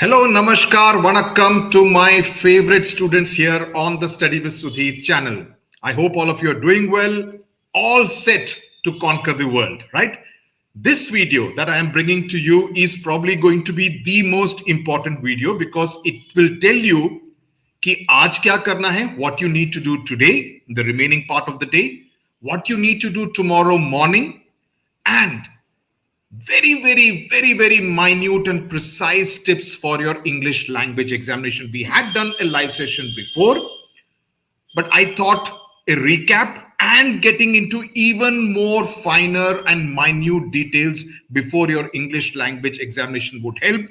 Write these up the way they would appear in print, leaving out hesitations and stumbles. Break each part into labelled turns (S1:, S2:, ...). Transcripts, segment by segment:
S1: Hello, Namaskar, Vanakkam to my favorite students here on the Study with Sudhir channel. I hope all of you are doing well, all set to conquer the world, right? This video that I am bringing to you is probably going to be the most important video because it will tell you कि आज क्या करना है, what you need to do today, the remaining part of the day, what you need to do tomorrow morning, and very minute and precise tips for your English language examination. We had done a live session before, but I thought a recap and getting into even more finer and minute details before your English language examination would help.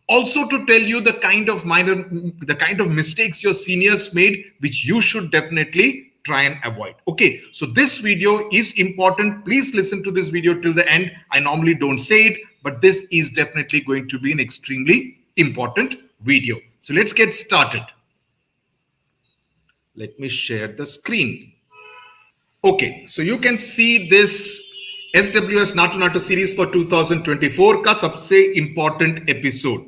S1: Also to tell you the kind of mistakes your seniors made, which you should definitely try and avoid. Okay, so this video is important. Please listen to this video till the end. I normally don't say it, but this is definitely going to be an extremely important video. So let's get started. Let me share the screen. Okay, so you can see this SWS Natu series for 2024 ka sabse important episode.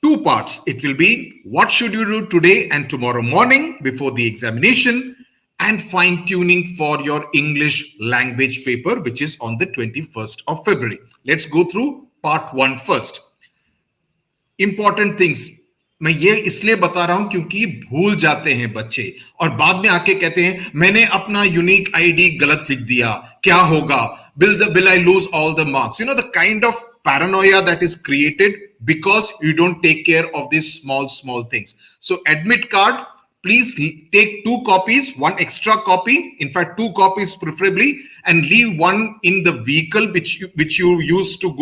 S1: Two parts. It will be what should you do today and tomorrow morning before the examination, and fine tuning for your English language paper, which is on the 21st of February. Let's go through part 1 first. Important things. मैं ये इसलिए बता रहा हूं क्योंकि भूल जाते हैं बच्चे और बाद में आके कहते हैं मैंने अपना यूनिक आईडी गलत लिख दिया, क्या होगा, will I lose all the marks? You know, the kind of paranoia that is created because you don't take care of these small things. So admit card, please take 2 copies, 1 extra copy, in fact 2 copies preferably, and leave 1 in the vehicle which you will use to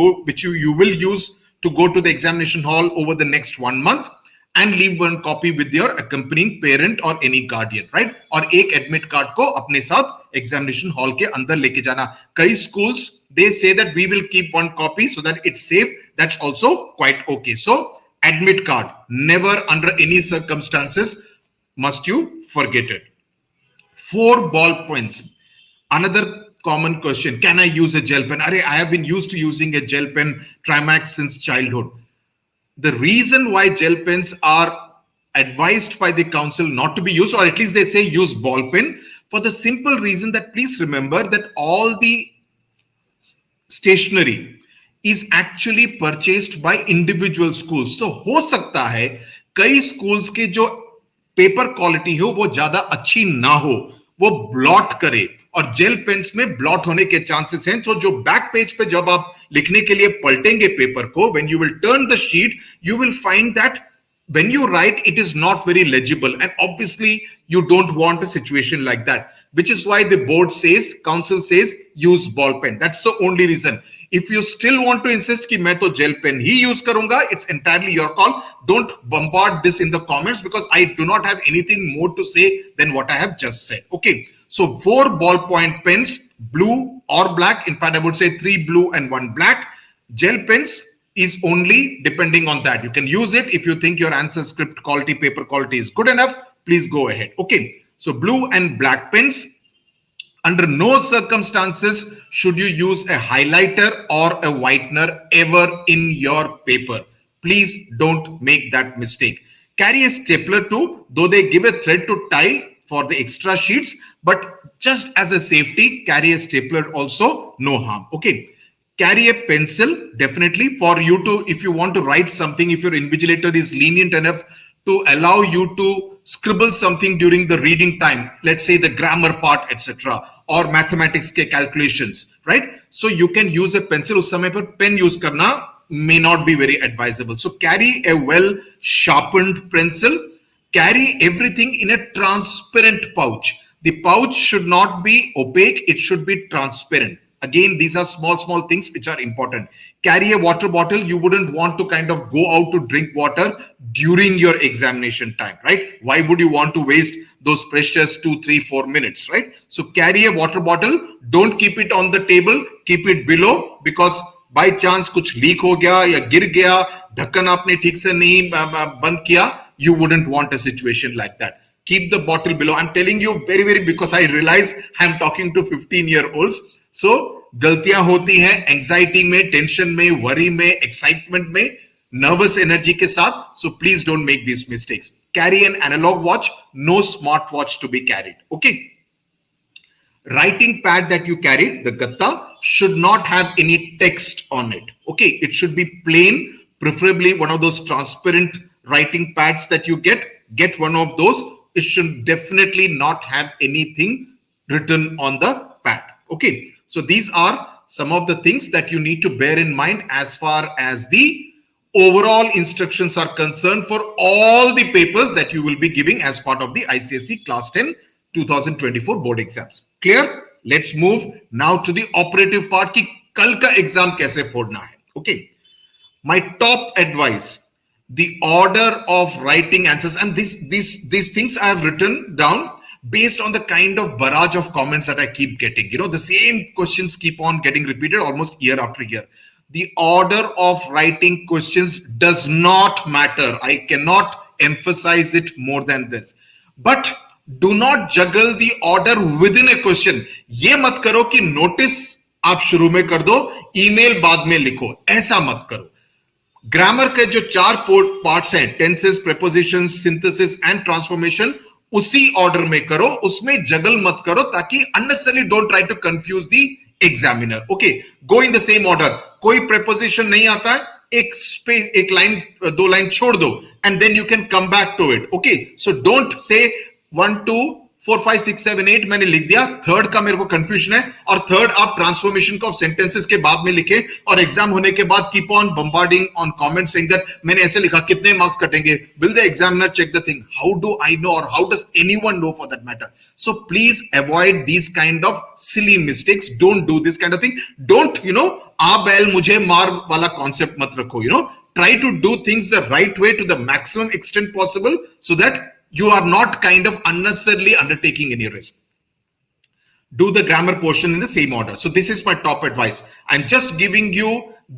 S1: go to the examination hall over the next 1 month, and leave 1 copy with your accompanying parent or any guardian, right? और एक admit card को अपने साथ examination hall के अंदर लेके जाना. कई schools they say that we will keep 1 copy so that it's safe. That's also quite okay. So admit card, never under any circumstances must you forget it. 4 ball points. Another common question: can I use a gel pen? I have been used to using a gel pen Trimax since childhood. The reason why gel pens are advised by the council not to be used, or at least they say use ball pen, for the simple reason that please remember that all the stationery is actually purchased by individual schools. So हो सकता है कई schools के जो paper quality हो वो ज्यादा अच्छी ना हो, वो ब्लॉट करे, और जेल पेन्स में ब्लॉट होने के चांसेस हैं. तो जो बैक पेज पे जब आप लिखने के लिए पलटेंगे पेपर को, when you will turn the sheet, you will find that when you write it is not very legible, and obviously you don't want a situation like that, which is why the board says, council says use ball pen. That's the only reason. If you still want to insist कि मैं तो gel pen ही use करूंगा, it's entirely your call. Don't bombard this in the comments because I do not have anything more to say than what I have just said. Okay, so 4 ballpoint pens, blue or black. In fact, I would say 3 blue and 1 black. Gel pens is only depending on that. You can use it if you think your answer script quality, paper quality is good enough. Please go ahead. Okay, so blue and black pens. Under no circumstances should you use a highlighter or a whitener ever in your paper. Please don't make that mistake. Carry a stapler too, though they give a thread to tie for the extra sheets, but just as a safety, carry a stapler also, no harm. Okay. Carry a pencil, definitely, for you to, if you want to write something, if your invigilator is lenient enough to allow you to scribble something during the reading time, let's say the grammar part, etc., or mathematics ke calculations, right? So you can use a pencil. उस समय पर pen use करना may not be very advisable. So carry a well sharpened pencil. Carry everything in a transparent pouch. The pouch should not be opaque. It should be transparent. Again, these are small things which are important. Carry a water bottle. You wouldn't want to kind of go out to drink water during your examination time, right? Why would you want to waste those precious 2, 3, 4 minutes, right? So carry a water bottle. Don't keep it on the table. Keep it below, because by chance कुछ leak हो गया या गिर गया, ढक्कन आपने ठीक से नहीं बंद किया, you wouldn't want a situation like that. Keep the bottle below. I'm telling you very because I realize I'm talking to 15-year-olds. So गलतियां होती हैं एंजाइटी में, टेंशन में, वरी में, एक्साइटमेंट में. nervous energy के साथ. So please don't make these mistakes. Carry an analog watch, no smart watch to be carried. Okay. Writing pad that you carry, the gatta, should not have any text on it. Okay, it should be plain, preferably one of those transparent writing pads that you get. Get one of those. It should definitely not have anything written on the pad. Okay, so these are some of the things that you need to bear in mind as far as the overall instructions are concerned for all the papers that you will be giving as part of the ICSE Class 10 2024 board exams. Clear? Let's move now to the operative part ki kal ka exam kaise phodna hai. Okay. My top advice, the order of writing answers, and these things I have written down based on the kind of barrage of comments that I keep getting. You know, the same questions keep on getting repeated almost year after year. The order of writing questions does not matter. I cannot emphasize it more than this. But do not juggle the order within a question. ये मत करो कि notice आप शुरू में कर दो, email बाद में लिखो, ऐसा मत करो. ग्रामर के जो 4 पार्ट्स हैं, tenses, prepositions, synthesis and transformation, उसी ऑर्डर में करो, उसमें जगल मत करो ताकि unnecessarily don't try to confuse the examiner. Okay, go in the same order. कोई प्रेपोजिशन नहीं आता है, एक लाइन 2 लाइन छोड़ दो and then you can come back to it. Okay, so don't say 1 2 4 5 6 7 8 मैंने लिख दिया, थर्ड का मेरे को कंफ्यूजन है और थर्ड आप ट्रांसफॉर्मेशन ऑफ सेंटेंसेस के बाद में लिखे और एग्जाम होने के बाद keep on bombarding on comments saying that मैंने ऐसे लिखा, कितने मार्क्स कटेंगे? Will the examiner check the thing? How do I know और how does anyone know for that matter? So please avoid these kind of silly mistakes. Don't do this kind of thing. Don't आ बैल मुझे मार वाला concept मत रखो. Try to do things the right way to the maximum extent possible so that you are not kind of unnecessarily undertaking any risk. Do the grammar portion in the same order. So this is my top advice. I'm just giving you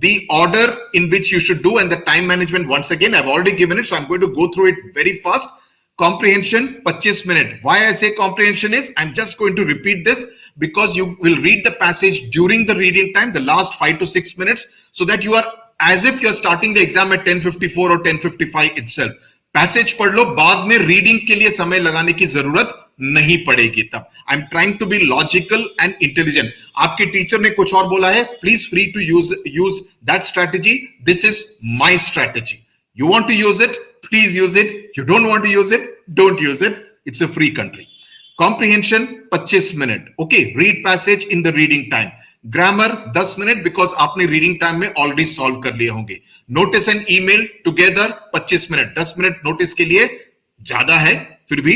S1: the order in which you should do and the time management. Once again, I've already given it, so I'm going to go through it very fast. Comprehension, 25 minutes. Why I say comprehension is, I'm just going to repeat this because you will read the passage during the reading time, the last 5 to 6 minutes, so that you are as if you're starting the exam at 10:54 or 10:55 itself. Passage पढ़ लो, बाद में reading के लिए समय लगाने की जरूरत नहीं पड़ेगी. तब I am trying to be logical and intelligent. आपके टीचर ने कुछ और बोला है, please free to use that strategy. This is my strategy. You want to use it, please use it. You don't want to use it, don't use it. It's a free country. Comprehension 25 minute. Okay, read passage in the reading time. Grammar 10 minute because आपने reading time में already solve कर लिए होंगे. Notice and email together 25 minute. 10 minute notice के लिए ज्यादा है, फिर भी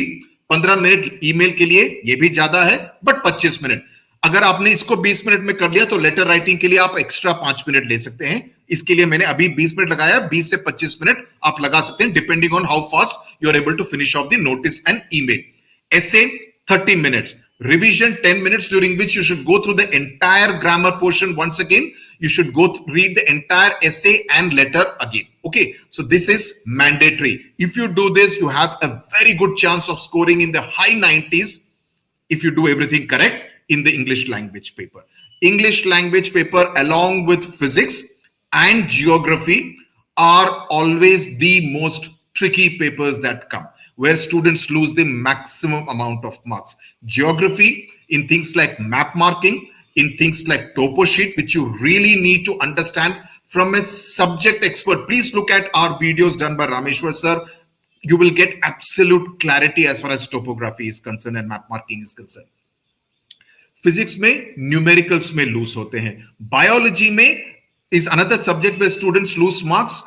S1: 15 मिनट ईमेल के लिए ये भी ज्यादा है, बट 25 मिनट. अगर आपने इसको 20 मिनट में कर लिया तो लेटर राइटिंग के लिए आप एक्स्ट्रा 5 मिनट ले सकते हैं. इसके लिए मैंने अभी 20 मिनट लगाया. 20 से 25 मिनट आप लगा सकते हैं depending on how fast you are able to finish off the notice and email. Essay 30 minutes. Revision 10 minutes, during which you should go through the entire grammar portion once again. You should read the entire essay and letter again. Okay, so this is mandatory. If you do this, you have a very good chance of scoring in the high 90s if you do everything correct in the English language paper. English language paper along with physics and geography are always the most tricky papers that come, where students lose the maximum amount of marks. Geography, in things like map marking, in things like topo sheet, which you really need to understand from a subject expert. Please look at our videos done by Rameshwar sir. You will get absolute clarity as far as topography is concerned and map marking is concerned. Physics में numericals में lose होते हैं. Biology में is another subject where students lose marks.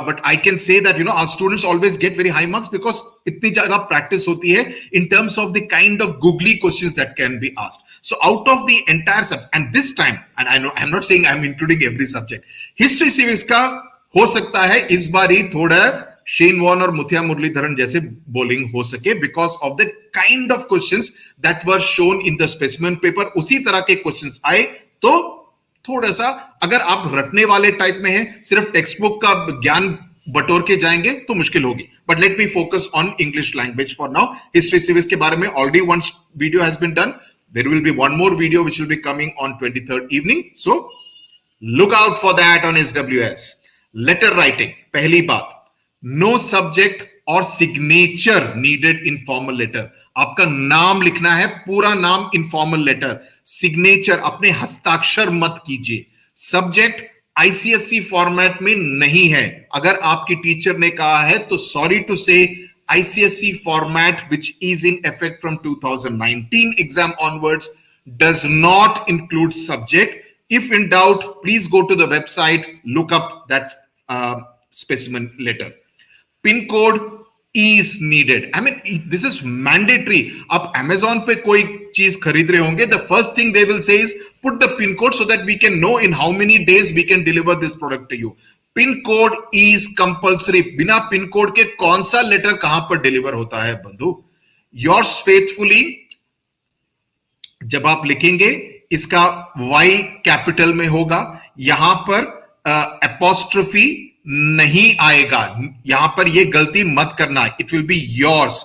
S1: But I can say that our students always get very high marks because इतनी ज़्यादा practice होती है in terms of the kind of googly questions that can be asked. So out of the entire subject, and this time, and I know I'm not saying I'm including every subject, history civics का हो सकता है इस बार ही थोड़ा Shane Warne और मुथिया मुरलीधरन जैसे bowling हो सके because of the kind of questions that were shown in the specimen paper. उसी तरह के questions आए तो थोड़ा सा, अगर आप रटने वाले टाइप में हैं, सिर्फ टेक्स्ट बुक का ज्ञान बटोर के जाएंगे तो मुश्किल होगी. But let me focus on English language for now. History civics के बारे में already one video has been done. There will be one more video which will be coming on 23rd evening, so look out for that on SWS. Letter writing, पहली बात, no subject और signature needed in formal letter. आपका नाम लिखना है, पूरा नाम इन formal letter. Signature अपने हस्ताक्षर मत कीजिए। सब्जेक्ट आईसीएसई फॉर्मेट में नहीं है। अगर आपकी टीचर ने कहा है तो सॉरी टू से ICSE format, which is in effect from 2019 exam onwards, does not include subject. If in doubt, please go to the website, look up that specimen letter. Pin code is needed. I mean, this is mandatory. आप Amazon पे कोई चीज खरीद रहे होंगे, the first thing they will say is put the pin code so that we can know in how many days we can deliver this product to you. Pin code is compulsory. बिना pin code के कौन सा letter कहां पर deliver होता है बंधु? Yours faithfully, जब आप लिखेंगे इसका Y कैपिटल में होगा, यहां पर एपोस्ट्रोफी नहीं आएगा, यहां पर यह गलती मत करना। It will be yours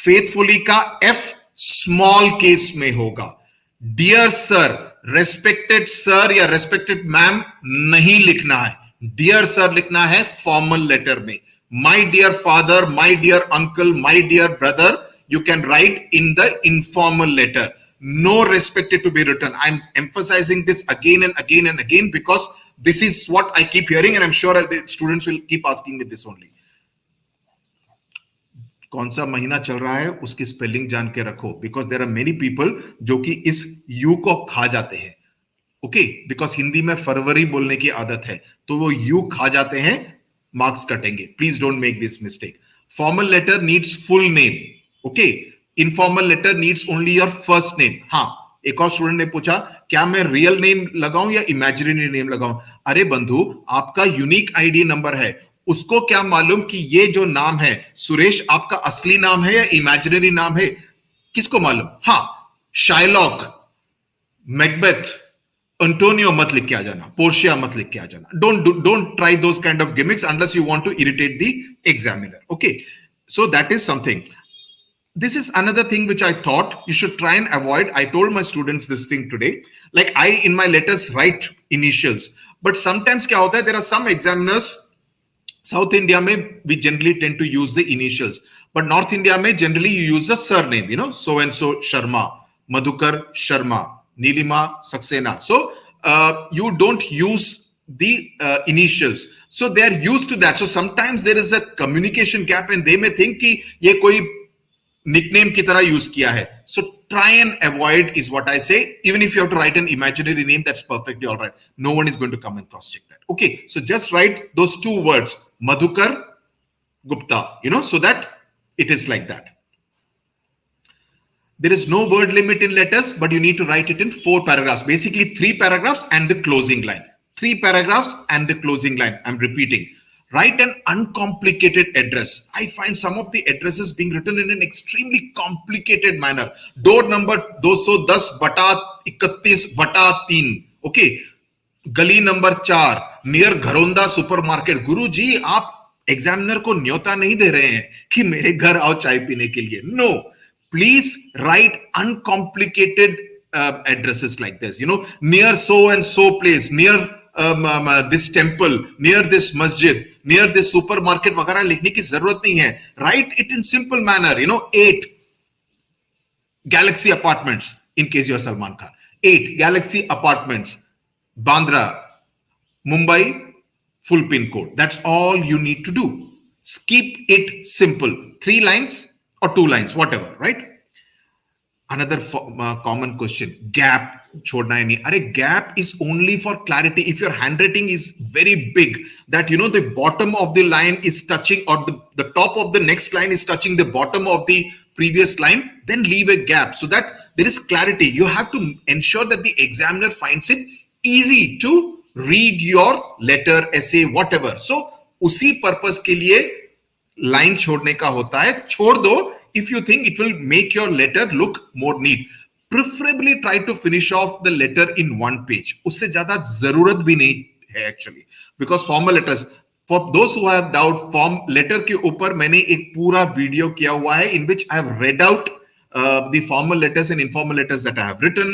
S1: faithfully का F स्मॉल केस में होगा। डियर सर, रेस्पेक्टेड सर या रेस्पेक्टेड मैम नहीं लिखना है। डियर सर लिखना है फॉर्मल लेटर में। My dear father, my dear uncle, my dear brother, you can write in the informal letter. No respected to be written. I'm emphasizing this again and again and again because this is what I keep hearing and I'm sure the students will keep asking me this only. कौन सा महीना चल रहा है उसकी spelling जान के रखो, because there are many people जो कि इस यू को खा जाते हैं। ओके, बिकॉज हिंदी में फरवरी बोलने की आदत है तो वो यू खा जाते हैं, मार्क्स कटेंगे। Please don't make this mistake. Formal letter needs full name, okay. Informal letter needs only your first name. हाँ, एक और स्टूडेंट ने पूछा क्या मैं रियल नेम लगाऊं या इमेजिनरी नेम लगाऊं? अरे बंधु, आपका यूनिक आईडी नंबर है, उसको क्या मालूम कि ये जो नाम है सुरेश आपका असली नाम है या इमेजिनरी नाम है? किसको मालूम? हाँ, शाइलॉक, मैकबेथ, एंटोनियो मत लिख के आ जाना, पोर्शिया मत लिख के आ जाना। Don't try those kind of gimmicks unless you want to irritate the examiner. Okay, so that is something. This is another thing which I thought you should try and avoid. I told my students this thing today. Like I in my letters write initials, but sometimes क्या होता है, there are some examiners, South India में we generally tend to use the initials, but North India में generally you use the surname, you know, so and so Sharma, Madhukar Sharma, Nilima Saxena. So you don't use the initials. So they are used to that. So sometimes there is a communication gap and they may think कि ये कोई nickname की तरह use किया है. So try and avoid is what I say. Even if you have to write an imaginary name, that's perfectly all right. No one is going to come and cross check that. Okay, so just write those two words, Madhukar Gupta, you know, so that it is like that. There is no word limit in letters, but you need to write it in 4 paragraphs. Basically 3 paragraphs and the closing line. 3 paragraphs and the closing line. I'm repeating. Write an uncomplicated address. I find some of the addresses being written in an extremely complicated manner. Door number 210/31/3. Okay. गली number 4 near Gharonda supermarket. गुरु जी, आप examiner को न्योता नहीं दे रहे हैं कि मेरे घर आओ चाय पीने के लिए. No, please write uncomplicated addresses like this. You know, near so and so place, near this temple, near this masjid, near this supermarket वगैरह लिखने की जरूरत नहीं है. Write it in simple manner. You know, 8 Galaxy Apartments in case you're Salman Khan. 8 Galaxy Apartments, Bandra, Mumbai, full pin code. That's all you need to do. Keep it simple. 3 lines or 2 lines, whatever, right? Another common question, gap छोड़ना है नहीं. अरे gap is only for clarity. If your handwriting is very big, that you know the bottom of the line is touching or the top of the next line is touching the bottom of the previous line, then leave a gap so that there is clarity. You have to ensure that the examiner finds it easy to read your letter, essay, whatever. So उसी purpose के लिए line छोड़ने का होता है. छोड़ दो if you think it will make your letter look more neat. Preferably try to finish off the letter in 1 page. उससे ज्यादा जरूरत भी नहीं है actually, because formal letters, for those who have doubt, form letter के ऊपर मैंने एक पूरा वीडियो किया हुआ है in which I have read out the formal letters and informal letters that I have written.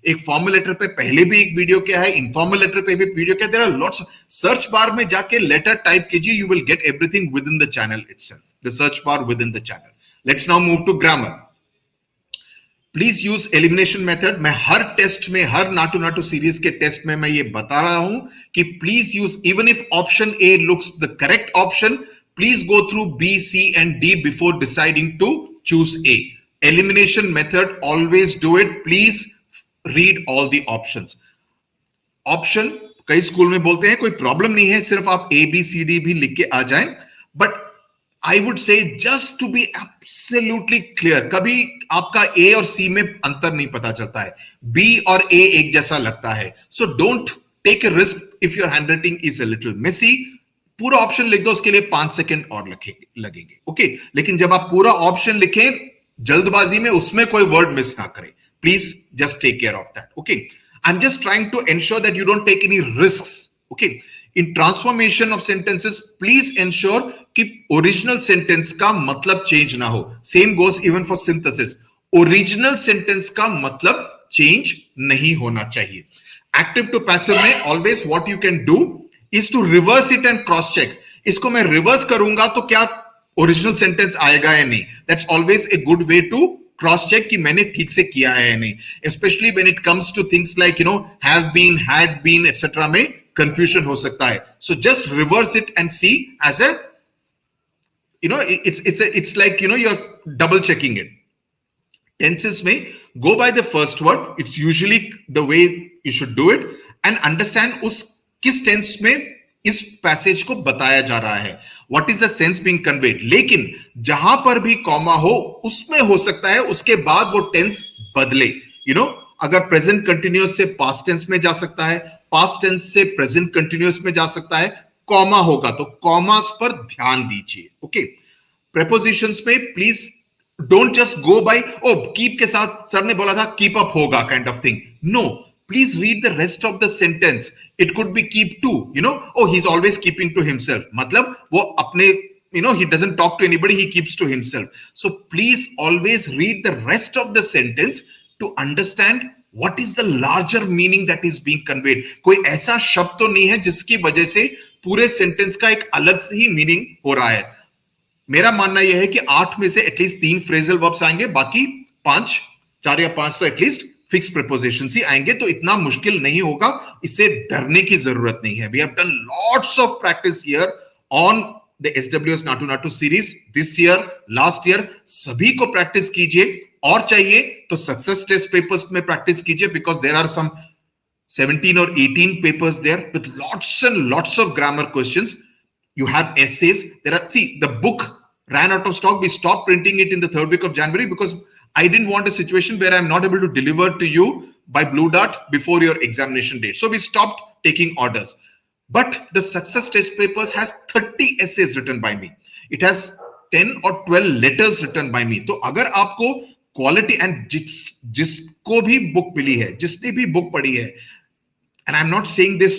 S1: एक फॉर्मल लेटर पे पहले भी एक वीडियो क्या है, इनफॉर्मल लेटर पे भी वीडियो क्या है. There are lots. Search bar में जाके लेटर टाइप कीजिए, you will get everything within the channel itself, the search bar within the channel. Let's now move to grammar. Please use elimination method. मैं हर test में, हर Naatu Naatu series के test में मैं ये बता रहा हूं कि please use, even if option A looks the correct option, please go through B, C and D before deciding to choose A. Elimination method, always do it. Please read all the options. Option कई school में बोलते हैं कोई problem नहीं है, सिर्फ आप A, B, C, D भी लिख के आ जाएं. But I would say just to be absolutely clear, कभी आपका A और C में अंतर नहीं पता चलता है. B और A एक जैसा लगता है. So don't take a risk if your handwriting is a little messy. पूरा ऑप्शन लिख दो, उसके लिए 5 सेकंड और लगेंगे. ओके, लेकिन जब आप पूरा ऑप्शन लिखें जल्दबाजी में, उसमें कोई वर्ड मिस ना करें. Please just take care of that. Okay, I am just trying to ensure that you don't take any risks. Okay, in transformation of sentences please ensure कि ओरिजिनल सेंटेंस का मतलब चेंज ना हो. Same goes even for synthesis. Original sentence का मतलब change नहीं होना चाहिए. एक्टिव टू पैसिव में always what you can do is to reverse it and cross check. इसको मैं रिवर्स करूंगा तो क्या ओरिजिनल सेंटेंस आएगा या नहीं. That's always a good way to cross check कि मैंने ठीक से किया है या नहीं. Especially when it comes to things like, you know, have been, had been, etc. में confusion हो सकता है. So just reverse it and see as a, you know, it's like, you know, you're double checking it. Tenses में go by the first word. It's usually the way you should do it and understand उस किस tense में इस passage को बताया जा रहा है, what is the sense being conveyed. लेकिन जहां पर भी कॉमा हो उसमें हो सकता है उसके बाद वो टेंस बदले. यू नो, अगर प्रेजेंट कंटिन्यूअस से पास्ट टेंस में जा सकता है, पास्ट टेंस से प्रेजेंट कंटिन्यूअस में जा सकता है, कॉमा होगा तो कॉमास पर ध्यान दीजिए. ओके, प्रेपोजिशंस में please don't just go by, oh keep के साथ सर ने बोला था कीप अप होगा kind of thing. No, please read the rest of the sentence. It could be keep to, you know, oh he's always keeping to himself, matlab wo apne, you know, he doesn't talk to anybody, he keeps to himself. So please always read the rest of the sentence to understand what is the larger meaning that is being conveyed. कोई ऐसा शब्द तो नहीं है जिसकी वजह से पूरे सेंटेंस का एक अलग से ही मीनिंग हो रहा है. मेरा मानना यह है कि 8 में से एटलीस्ट 3 फ्रेजल वर्ब्स आएंगे, बाकी 5, 4 या 5 तो एटलीस्ट फिक्स प्रीपोजिशन ही आएंगे. तो इतना मुश्किल नहीं होगा, इससे डरने की जरूरत नहीं है. We have done lots of practice here on the SWS Naatu Naatu series this year, last year. सभी को प्रैक्टिस कीजिए और चाहिए तो सक्सेस टेस्ट पेपर्स में प्रैक्टिस कीजिए, because there are some 17 or 18 papers there with lots and lots of grammar questions. You have essays. There are, see, the book ran out of stock. We stopped printing it in the 3rd week of January because I didn't want a situation where I'm not able to deliver to you by Blue Dart before your examination date. So we stopped taking orders. But the success test papers has 30 essays written by me. It has 10 or 12 letters written by me. तो अगर आपको quality and जिसको भी book मिली है, जिसने भी book पढ़ी है, and I'm not saying this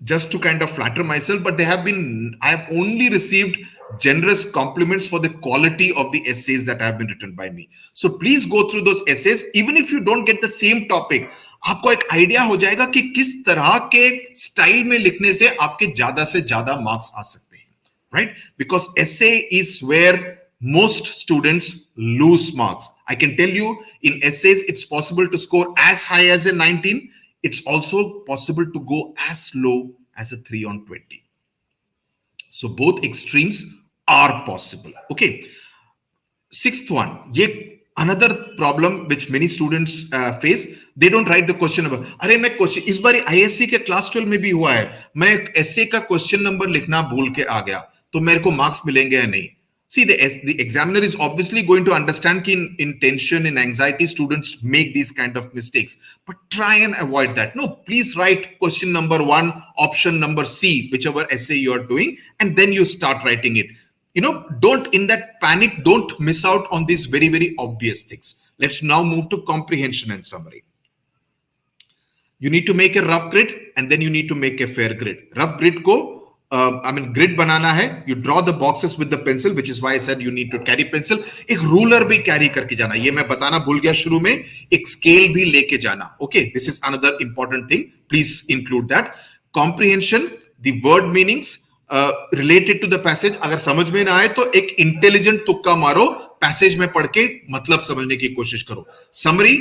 S1: just to kind of flatter myself, but I have only received generous compliments for the quality of the essays that have been written by me. So please go through those essays. Even if you don't get the same topic, आपको एक idea हो जाएगा कि किस तरह के style में लिखने से आपके ज्यादा से ज्यादा मार्क्स आ सकते हैं, right? Because essay is where most students lose marks. I can tell you in essays it's possible to score as high as a 19. It's also possible to go as low as a 3 on 20. So both extremes are possible. Okay. 6th one, another problem which many students face. They don't write the question number. अरे मैं question इस बार ISC के class 12 में भी हुआ है, मैं essay का क्वेश्चन नंबर लिखना भूल के आ गया, तो मेरे को मार्क्स मिलेंगे या नहीं. See, the examiner is obviously going to understand कि in tension, in anxiety, students make these kind of mistakes. But try and avoid that. No, please write question number 1, option number C, whichever essay you are doing, and then you start writing it. You know, don't, in that panic, don't miss out on these very, very obvious things. Let's now move to comprehension and summary. You need to make a rough grid and then you need to make a fair grid. Rough grid को grid बनाना है, you draw the boxes with the pencil, which is why I said you need to carry pencil. एक ruler भी carry करके जाना, ये मैं बताना भूल गया शुरू में, एक स्केल भी लेके जाना. Okay, this is another important thing, please include that. Comprehension, the word meanings related to the passage. अगर समझ में ना आए तो एक इंटेलिजेंट तुक्का मारो, पैसेज में पढ़ के मतलब समझने की कोशिश करो. समरी,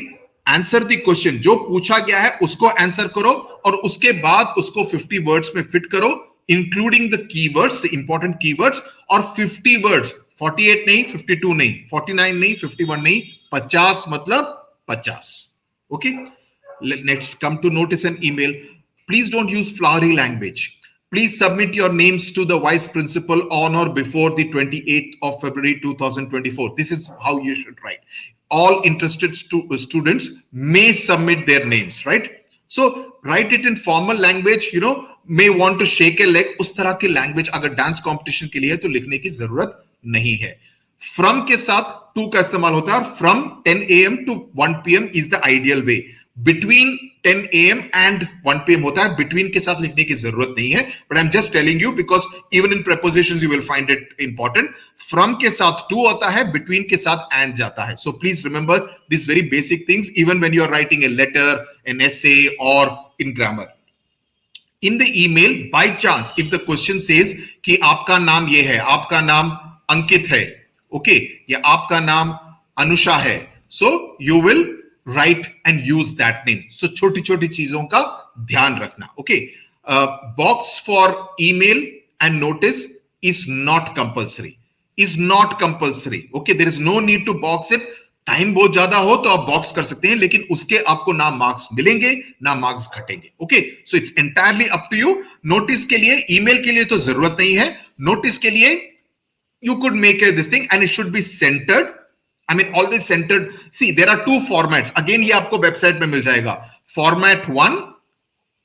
S1: आंसर द क्वेश्चन, जो पूछा गया है उसको आंसर करो और उसके बाद उसको 50 वर्ड्स में फिट करो, including the keywords, the important keywords. और 50 वर्ड्स, 48 नहीं, 52 नहीं, 49 नहीं, 51 नहीं, 50 मतलब 50. Okay, next, come to notice and email. Please don't use flowery language. Please submit your names to the vice principal on or before the 28th of February 2024. This is how you should write. All interested students may submit their names, right? So write it in formal language, may want to shake a leg. उस तरह की language अगर dance competition के लिए है तो लिखने की जरूरत नहीं है. From के साथ to का इस्तेमाल होता है और from 10 AM to 1 PM is the ideal way. Between 10 AM and 1 PM होता है, between के साथ लिखने की जरूरत नहीं है, but I'm just telling you because even in prepositions you will find it important. From के साथ to होता है, between के साथ and जाता है. So please remember these very basic things even when you are writing a letter, an essay or in grammar. In the email, by chance, if the question says कि आपका नाम ये है, आपका नाम अंकित है, okay, या आपका नाम अनुषा है, so you will write and use that name. So छोटी छोटी चीजों का ध्यान रखना. Okay, box for email and notice is not compulsory. Is not compulsory. Okay, there is no need to box it. Time बहुत ज्यादा हो तो आप बॉक्स कर सकते हैं, लेकिन उसके आपको ना मार्क्स मिलेंगे ना मार्क्स घटेंगे. Okay, so it's entirely up to you. Notice के लिए, ईमेल के लिए तो जरूरत नहीं है. नोटिस के लिए you could make this thing and it should be centered. I mean, always centered. See, there are two formats. Again, ये आपको वेबसाइट में मिल जाएगा. Format 1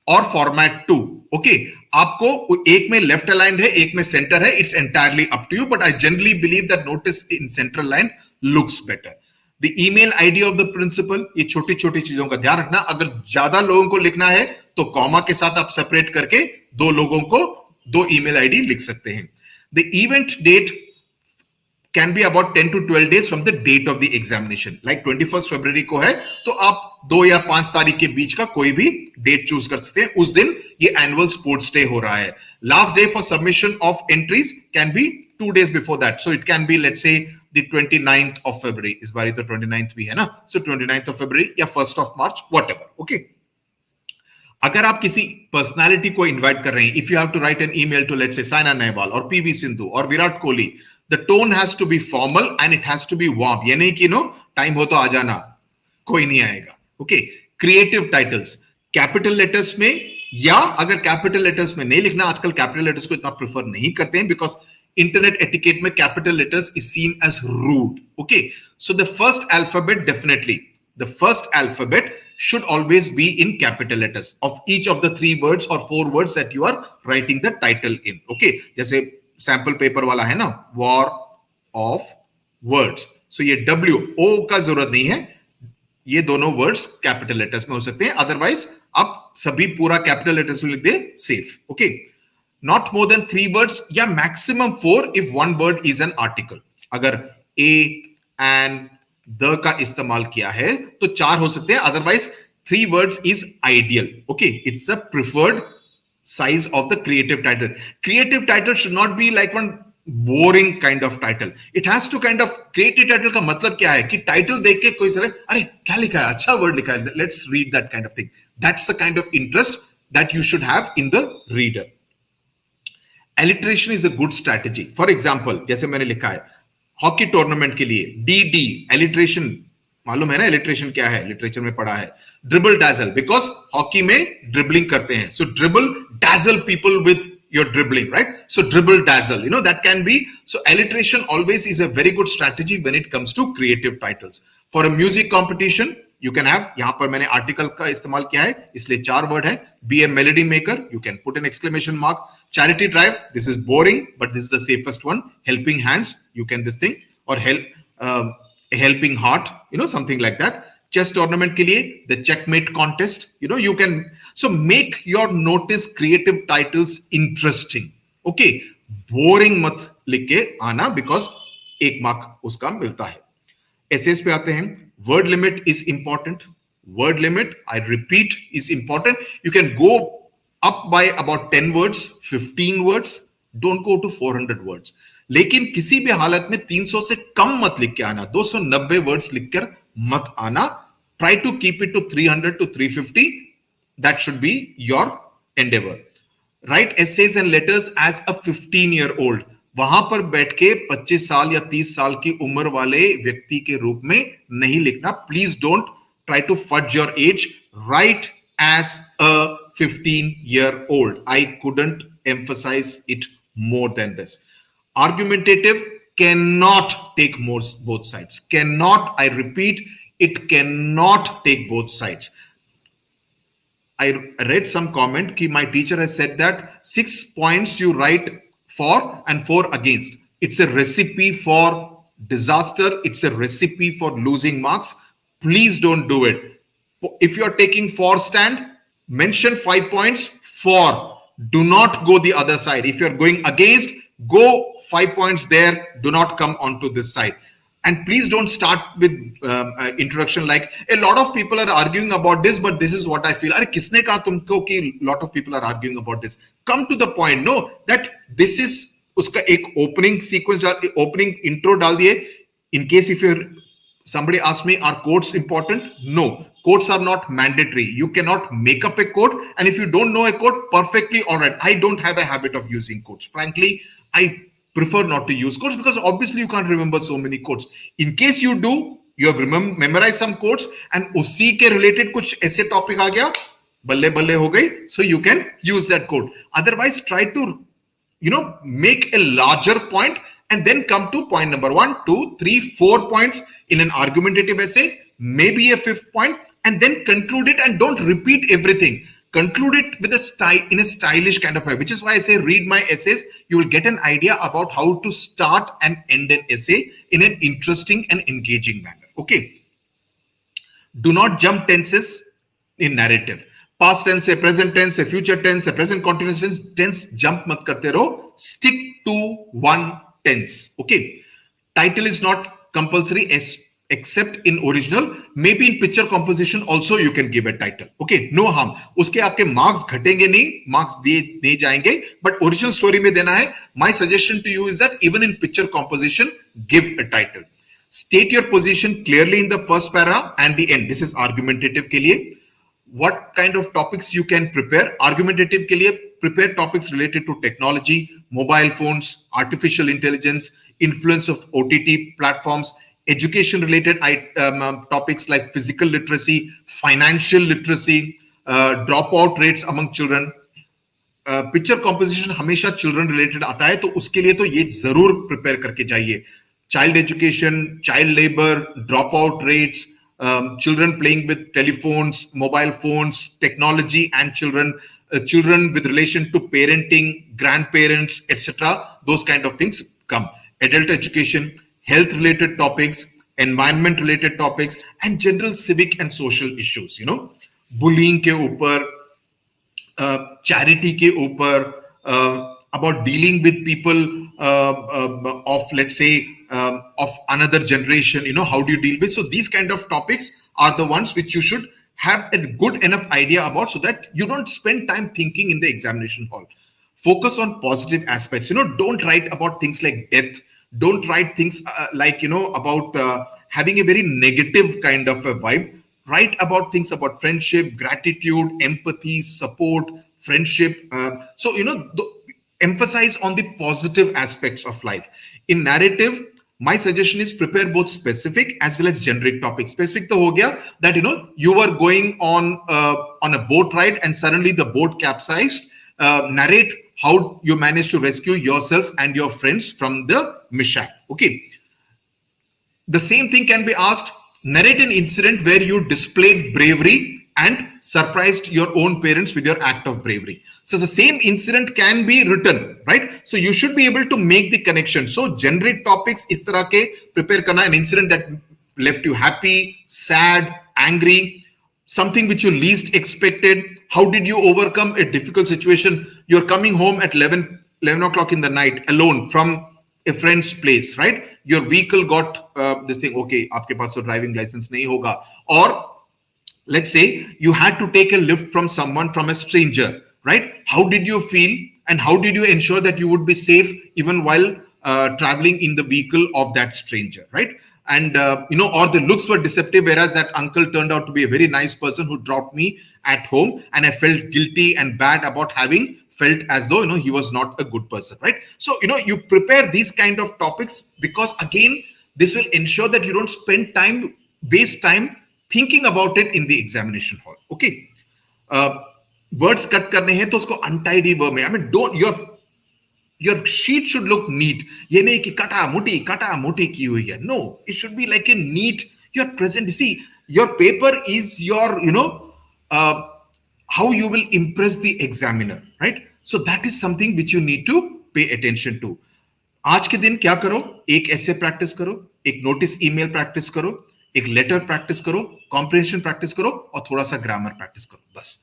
S1: और Format 2. Okay, आपको एक में लेफ्ट अलाइंड है, एक में सेंटर है. It's entirely up to you, but I generally believe that notice in center line looks better. The email ID of the principal, ये छोटी छोटी चीजों का ध्यान रखना. अगर ज्यादा लोगों को लिखना है तो कॉमा के साथ आप सेपरेट करके दो लोगों को दो ईमेल आईडी लिख सकते हैं. The event date can be about 10 to 12 days from the date of the examination. Like 21st February को है तो आप 2 या 5 तारीख के बीच का कोई भी डेट चूज कर सकते हैं. उस दिन ये एनुअल स्पोर्ट्स डे हो रहा है. Last day for submission of entries can be 2 days before that. So it can be, let's say, the 29th of February. इस बारी तो 29th भी है ना. So 29th of February या 1st of March, whatever. Okay. अगर आप किसी पर्सनालिटी को इन्वाइट कर रहे हैं, if you have to write an email to, let's say, Saina Nehwal or PV Sindhu or Virat Kohli, the tone has to be formal and it has to be warm. ये नहीं कि time हो तो आ जाना, कोई नहीं आएगा. Okay, creative titles capital letters में, या अगर कैपिटल लेटर्स में नहीं लिखना, आजकल कैपिटल लेटर्स को इतना प्रेफर नहीं करते हैं बिकॉज इंटरनेट एटिकेट में capital letters is seen as rude. Okay, so the first alphabet, definitely the first alphabet should always be in capital letters of each of the 3 words or 4 words that you are writing the title in. Okay, जैसे sample paper वाला है ना, war of words. सो ये W O का जरूरत नहीं है, ये दोनों वर्ड्स कैपिटल लेटर्स में हो सकते हैं. अदरवाइज आप सभी पूरा कैपिटल लेटर्स में लिख दे, safe. Okay, not more than 3 words या maximum 4 if 1 word is an article. अगर ए एंड द का इस्तेमाल किया है तो 4 हो सकते हैं. Otherwise 3 words is ideal. Okay, it's the preferred size of the creative title. Creative title should not be like one boring kind of title. It has to kind of, creative title का मतलब क्या है कि title देख के कोई sir अरे क्या लिखा है, अच्छा वर्ड लिखा है, let's read that kind of thing. That's the kind of interest that you should have in the reader. Alliteration is a good strategy. For example, जैसे मैंने लिखा है हॉकी टूर्नामेंट के लिए DD, alliteration मालूम है ना alliteration क्या है, लिटरेचर में पढ़ा है. ड्रिबल डैजल, बिकॉज हॉकी में ड्रिबलिंग करते हैं, सो dribble dazzle people with your dribbling, right? So dribble dazzle, that can be. So alliteration always is a very good strategy when it comes to creative titles. For a music competition, you can have, यहां पर मैंने article का इस्तेमाल किया है इसलिए 4 word है. Be a melody maker, you can put an exclamation mark. Charity drive, this is boring but this is the safest one. Helping hands, you can this thing, or a helping heart, something like that. Chess tournament के लिए the checkmate contest, you can, so make your notice creative titles interesting. Okay, boring मत लिख के आना, because 1 mark उसका मिलता है। Assess पे आते हैं। Word limit is important. Word limit, I repeat, is important. You can go up by about 10 words, 15 words, don't go to 400 words. लेकिन किसी भी हालत में 300 से कम मत लिख के आना, 290 वर्ड्स लिखकर मत आना। Try to keep it to 300 to 350. That should be your endeavor. Write essays and letters as a 15-year-old. वहां पर बैठ के 25 साल या 30 साल की उम्र वाले व्यक्ति के रूप में नहीं लिखना। Please don't try to fudge your age. Write as a 15-year-old. I couldn't emphasize it more than this. Argumentative cannot take both sides. Cannot, I repeat, it cannot take both sides. I read some comment कि my teacher has said that 6 points you write for and 4 against. It's a recipe for disaster. It's a recipe for losing marks. Please don't do it. If you're taking for stand, mention 5 points for. Do not go the other side. If you're going against, go 5 points there. Do not come onto this side. And please don't start with introduction like a lot of people are arguing about this, but this is what I feel. अरे किसने कहा तुमको कि lot of people are arguing about this? Come to the point. No, that this is उसका एक opening sequence, opening intro डाल दिए. In case if you're somebody asks me, are quotes important? No, quotes are not mandatory. You cannot make up a quote, and if you don't know a quote, perfectly all right. I don't have a habit of using quotes. Frankly, I prefer not to use quotes because obviously you can't remember so many quotes. In case you do, you have memorized some quotes and उसी के related कुछ ऐसे topic आ गया, बल्ले बल्ले हो गई, so you can use that quote. Otherwise, try to, make a larger point and then come to point number 1, 2, 3, 4 points in an argumentative essay, maybe a 5th point, and then conclude it and don't repeat everything. Conclude it with a style, in a stylish kind of way, which is why I say read my essays. You will get an idea about how to start and end an essay in an interesting and engaging manner. Okay. Do not jump tenses in narrative. Past tense, a present tense, a future tense, a present continuous tense, jump mat karte raho. Stick to one tense. Okay. Title is not compulsory except in original. Maybe in picture composition also you can give a title. Okay, no harm. उसके आपके marks घटेंगे नहीं, marks दिए जाएंगे, but original story में देना है. My suggestion to you is that even in picture composition, give a title. State your position clearly in the first para and the end. This is argumentative के लिए. What kind of topics you can prepare? Argumentative के लिए prepare topics related to technology, mobile phones, artificial intelligence, influence of OTT platforms, education related topics like physical literacy, financial literacy, dropout rates among children. Picture composition हमेशा children related आता है, तो उसके लिए तो ये जरूर prepare करके जाइए. Child education, child labor, dropout rates, children playing with telephones, mobile phones, technology and children, children with relation to parenting, grandparents, etc. Those kind of things come. Adult education, health related topics, environment related topics, and general civic and social issues. Bullying के ऊपर, charity के ऊपर, about dealing with people of, let's say, of another generation. How do you deal with? So these kind of topics are the ones which you should have a good enough idea about, so that you don't spend time thinking in the examination hall. Focus on positive aspects. Don't write about things like death. Don't write things like, about having a very negative kind of a vibe. Write about things about friendship, gratitude, empathy, support, friendship. So, emphasize on the positive aspects of life. In narrative, my suggestion is prepare both specific as well as generic topics. Specific to ho gaya that, you were going on a boat ride and suddenly the boat capsized. Narrate how you managed to rescue yourself and your friends from the mishap. Okay. The same thing can be asked. Narrate an incident where you displayed bravery and surprised your own parents with your act of bravery. So the same incident can be written, right? So you should be able to make the connection. So generic topics is tarah ke prepare karna, an incident that left you happy, sad, angry, something which you least expected. How did you overcome a difficult situation? You're coming home at 11 11 o'clock in the night alone from a friend's place, right? Your vehicle got this thing, okay, आपके पास तो driving license नहीं होगा, or let's say you had to take a lift from someone, from a stranger, right? How did you feel, and how did you ensure that you would be safe even while traveling in the vehicle of that stranger, right? And or the looks were deceptive, whereas that uncle turned out to be a very nice person who dropped me at home, and I felt guilty and bad about having felt as though he was not a good person, right? So you prepare these kind of topics, because again this will ensure that you don't spend time, waste time thinking about it in the examination hall. Okay, words cut करने हैं तो उसको untidy verb में, I mean, don't your sheet should look neat. ये नहीं कि कटा मोटी की हुई है. No, it should be like a neat, your present. See, your paper is your how you will impress the examiner, right? So that is something which you need to pay attention to. आज के दिन क्या करो, एक ऐसे practice करो, एक notice email practice करो, एक लेटर प्रैक्टिस करो, कॉम्प्रिहेंशन प्रैक्टिस करो, और थोड़ा सा ग्रामर प्रैक्टिस करो, बस.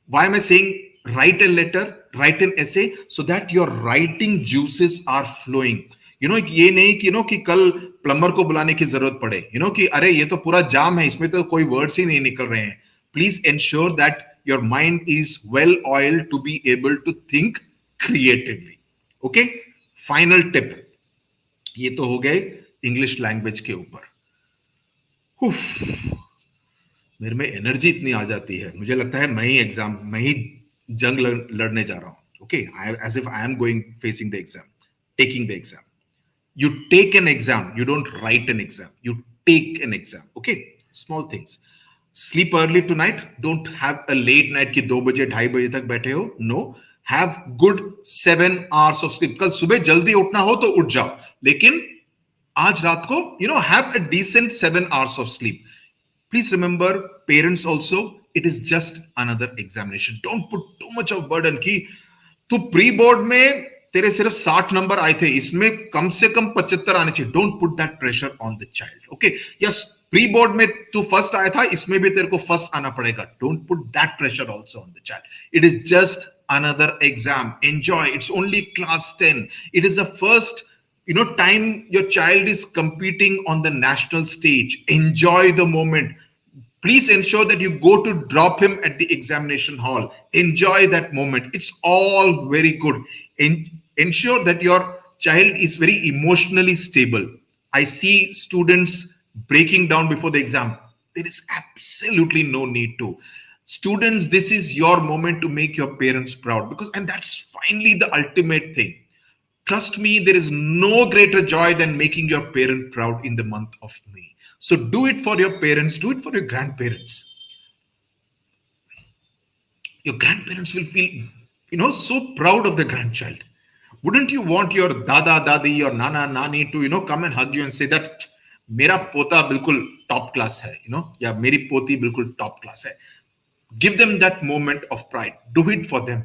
S1: Why am I saying write a letter, write an essay, so that your writing juices are flowing? ये नहीं कि कि कल प्लम्बर को बुलाने की जरूरत पड़े, कि अरे ये तो पूरा जाम है, इसमें तो कोई वर्ड्स ही नहीं निकल रहे हैं. Please ensure that your mind is well oiled to be able to think creatively. Okay? Final tip. ये तो हो गए इंग्लिश लैंग्वेज के ऊपर. मेरे में एनर्जी इतनी आ जाती है, मुझे लगता है मैं ही जंग लड़ने जा रहा हूं. Okay, as if I am facing the exam, taking the exam. You take an exam, you don't write an exam, you take an exam. Okay, small things. Sleep early tonight. Don't have a late night कि 2 बजे 2:30 बजे तक बैठे हो. No, have good 7 hours of sleep. कल सुबह जल्दी उठना हो तो उठ जाओ, लेकिन आज रात को have a decent 7 hours of sleep. Please remember, parents also, it is just another examination. Don't put too much of burden कि तू प्री बोर्ड में तेरे सिर्फ 60 नंबर आए थे, इसमें कम से कम 75 आने चाहिए. Don't put that pressure on the child. Okay, yes, pre board में तू फर्स्ट आया था, इसमें भी तेरे को फर्स्ट आना पड़ेगा. Don't put that pressure also on the child. It is just another exam. Enjoy. It's only class 10. It is the first time your child is competing on the national stage. Enjoy the moment. Please ensure that you go to drop him at the examination hall. Enjoy that moment. It's all very good. Ensure that your child is very emotionally stable. I see students breaking down before the exam. There is absolutely no need to. Students, this is your moment to make your parents proud, and that's finally the ultimate thing. Trust me, there is no greater joy than making your parent proud in the month of May. So do it for your parents, do it for your grandparents. Your grandparents will feel, so proud of the grandchild. Wouldn't you want your dada, dadi, or nana, nani to, come and hug you and say that, मेरा पोता बिल्कुल top class है, या मेरी पोती बिल्कुल top class है. Give them that moment of pride. Do it for them.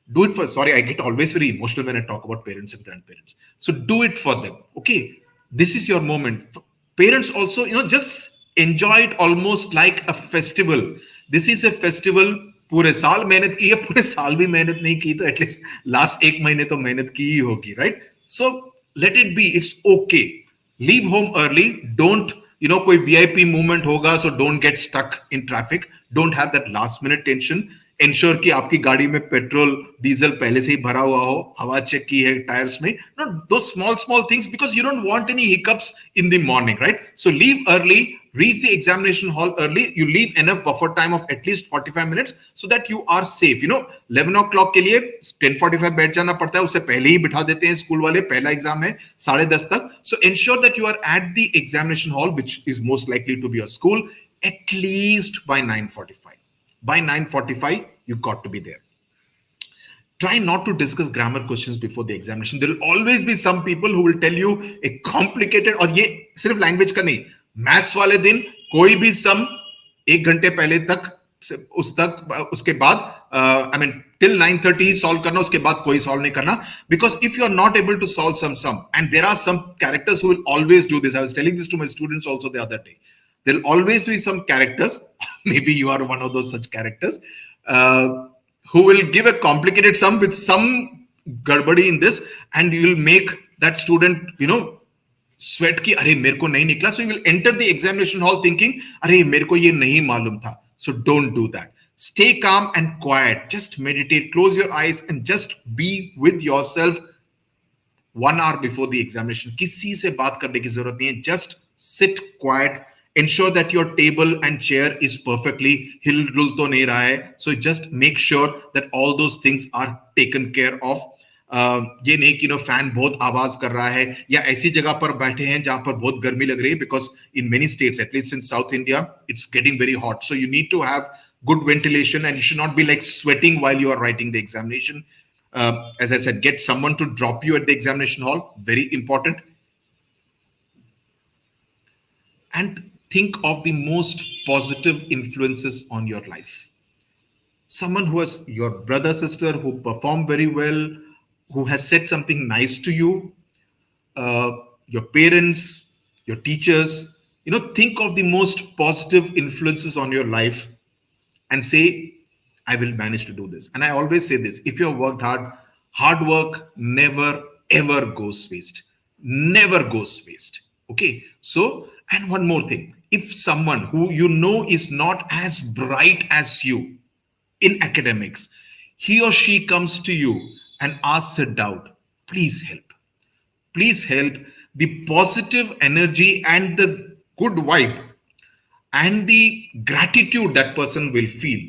S1: Do it for, sorry, I get always very emotional when I talk about parents and grandparents. So do it for them. Okay, this is your moment. Parents also, just enjoy it almost like a festival. This is a festival. पूरे साल मेहनत की है, पूरे साल भी मेहनत नहीं की तो एटलीस्ट लास्ट 1 महीने तो मेहनत की ही होगी, right? So let it be, it's okay. Leave home early. Don't कोई वीआईपी मूवमेंट होगा, so don't get stuck in traffic. Don't have that last minute tension. Ensure कि आपकी गाड़ी में पेट्रोल डीजल पहले से ही भरा हुआ हो, हवा चेक की है टायर्स में. दो small things, because you don't want any hiccups in the morning, right? So leave early, reach the examination hall early. You leave enough buffer time of at least 45 minutes so that you are safe. 11 o'clock के लिए 10:45 बैठ जाना पड़ता है, उससे पहले ही बिठा देते हैं स्कूल वाले. पहला एग्जाम है 10:30 तक. So ensure that you are at the examination hall, which is most likely to be your school, at least by 9:45. By 9:45, you got to be there. Try not to discuss grammar questions before the examination. There will always be some people who will tell you a complicated, और ये सिर्फ language का नहीं, maths वाले दिन कोई भी सम 1 घंटे पहले तक उसके बाद आई मीन टिल 9:30 सॉल्व करना, उसके बाद कोई सॉल्व नहीं करना. Because if you are not able to solve some and there are some characters who will always do this. I was telling this to my students also the other day. There will always be some characters, maybe you are one of those such characters, who will give a complicated sum with some गड़बड़ी in this, and you will make that student, sweat ki अरे मेरे को नहीं निकला. So you will enter the examination hall thinking अरे मेरे को ये नहीं मालूम था. So don't do that. Stay calm and quiet. Just meditate, close your eyes and just be with yourself 1 hour before the examination. किसी से बात करने की जरूरत नहीं है. Just sit quiet. Ensure that your table and chair is perfectly हिल डुल तो नहीं रहा है. So just make sure that all those things are taken care of. ये नहीं कि फैन बहुत आवाज कर रहा है या ऐसी जगह पर बैठे हैं जहां पर बहुत गर्मी लग रही है, because in many states, at least in south India, it's getting very hot. So you need to have good ventilation and you should not be like sweating while you are writing the examination. As I said, get someone to drop you at the examination hall, very important. And think of the most positive influences on your life. Someone who has, your brother, sister who performed very well, who has said something nice to you, your parents, your teachers. Think of the most positive influences on your life and say, I will manage to do this. And I always say this: if you have worked hard work never ever goes waste. Never goes waste. Okay. So, and one more thing: if someone who is not as bright as you in academics, he or she comes to you and asks a doubt, please help. Please help. The positive energy and the good vibe and the gratitude that person will feel,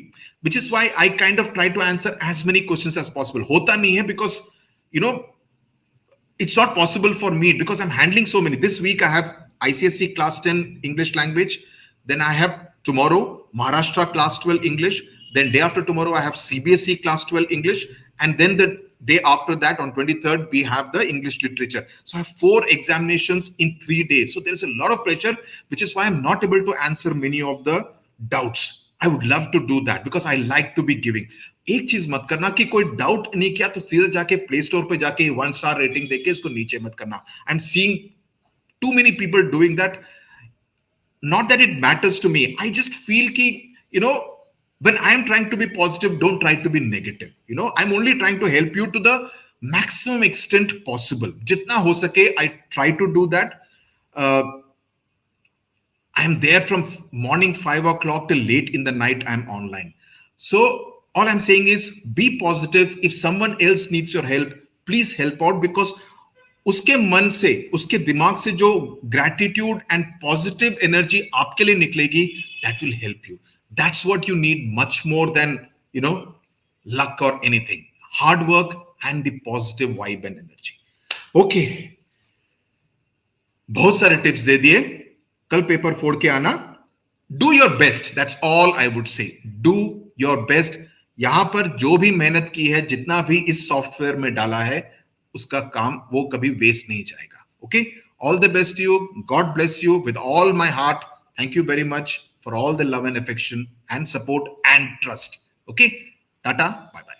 S1: which is why I kind of try to answer as many questions as possible. Hota nahi hai because it's not possible for me because I'm handling so many. This week I have ICSE class 10 English language, then I have tomorrow Maharashtra class 12 English, then day after tomorrow I have CBSE class 12 English, and then the day after that on 23rd we have the English literature. So I have 4 examinations in 3 days. So there's a lot of pressure, which is why I'm not able to answer many of the doubts. I would love to do that because I like to be giving. एक चीज मत करना कि कोई doubt नहीं किया तो सीधा जाके प्ले स्टोर पे जाके 1 स्टार रेटिंग देके इसको नीचे मत करना. I'm seeing too many people doing that. Not that it matters to me. I just feel ki, when I'm trying to be positive, don't try to be negative. I'm only trying to help you to the maximum extent possible. Jitna ho sake, I try to do that. I'm there from morning 5 o'clock till late in the night. I'm online. So all I'm saying is be positive. If someone else needs your help, please help out, because उसके मन से, उसके दिमाग से जो gratitude and positive energy आपके लिए निकलेगी, that will help you. That's what you need much more than, luck or anything. Hard work and the positive vibe and energy. Okay. बहुत सारे टिप्स दे दिए. कल पेपर फोड़ के आना. Do your best. That's all I would say. Do your best. यहां पर जो भी मेहनत की है, जितना भी इस सॉफ्टवेयर में डाला है, उसका काम वो कभी वेस्ट नहीं जाएगा. Okay. All the best to you. God bless you with all my heart. Thank you very much for all the love and affection and support and trust. Okay. Tata. Bye bye.